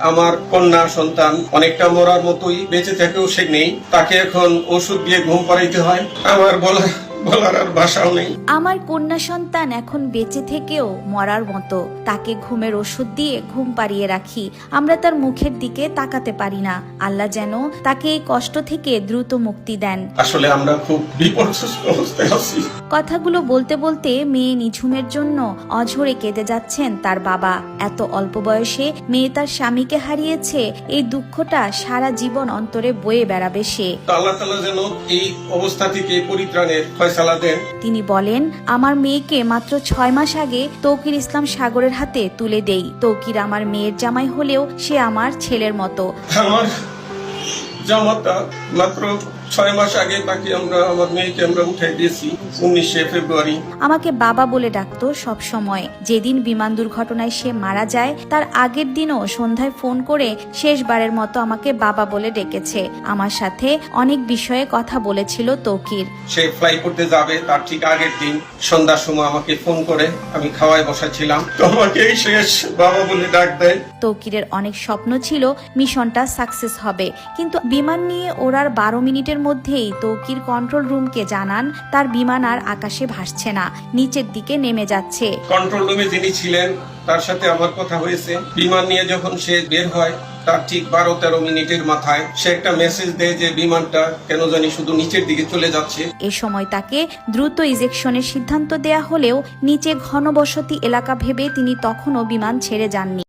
আমার কন্যা সন্তান অনেকটা মরার মতোই, বেঁচে থেকেও সে নেই, তাকে এখন ওষুধ দিয়ে ঘুম পাড়াইতে হয়। আমার বলার আর ভাষাও নেই। আমার কন্যা সন্তান এখন বেঁচে থেকেও মরার মতো, তাকে ঘুমের ওষুধ দিয়ে ঘুম পাড়িয়ে রাখি। আমরা তার মুখের দিকে তাকাতে পারি না। আল্লাহ যেন তাকে এই কষ্ট থেকে দ্রুত মুক্তি দেন। আসলে আমরা খুব বিপর্যস্ত অবস্থায় আছি। কথাগুলো বলতে বলতে মেয়ে নিঝুমের জন্য অঝরে কেঁদে যাচ্ছেন তার বাবা। এত অল্প বয়সে মেয়ে তার স্বামীকে হারিয়েছে, এই দুঃখটা সারা জীবন অন্তরে বয়ে বেড়াবে সে। আল্লাহ তাআলা যেন এই অবস্থা থেকে পরিত্রাণের ফয়সালা দেন। তিনি বলেন, আমার মেয়েকে মাত্র 6 মাস আগে তৌকির ইসলাম সাগরের হাতে তুলে দেই। তৌকির আমার মেয়ের জামাই হলেও সে আমার ছেলের মতো। আমার জামাতা মাত্র 6 মাস আগে তাকে আমার মেয়েকে আমরা উঠাই দিয়েছি 19শে ফেব্রুয়ারি। আমাকে বাবা বলে ডাকতো সব সময়। যেদিন বিমান দুর্ঘটনায় সে মারা যায় তার আগের দিনও সন্ধ্যায় ফোন করে শেষবারের মতো আমাকে বাবা বলে ডেকেছে। আমার সাথে অনেক বিষয়ে কথা বলেছিল তৌকির। সে ফ্লাই করতে যাবে তার ঠিক আগের দিন সন্ধ্যার সময় আমাকে ফোন করে, আমি খাওয়ায় বসাছিলাম, তো আমাকে শেষ বাবা বলে ডাক দেয়। তৌকিরের অনেক স্বপ্ন ছিল মিশনটা সাকসেস হবে, কিন্তু বিমান নিয়ে ওড়ার 12 মিনিটের মধ্যেই তৌকির কন্ট্রোল রুমকে জানান তার বিমান আর আকাশে ভাসছে না, নিচের দিকে নেমে যাচ্ছে। কন্ট্রোল রুমে যিনি ছিলেন তার সাথে আমার কথা হয়েছে। বিমান নিয়ে যখন সে বের হয় তার ঠিক 12-13 মিনিটের মাথায় সে একটা মেসেজ দেয় যে বিমানটা কেন জানি শুধু নিচের দিকে চলে যাচ্ছে। এ সময় তাকে দ্রুত ইজেকশনের সিদ্ধান্ত দেয়া হলেও নিচে ঘনবসতি এলাকা ভেবে তিনি তখনও বিমান ছেড়ে যাননি।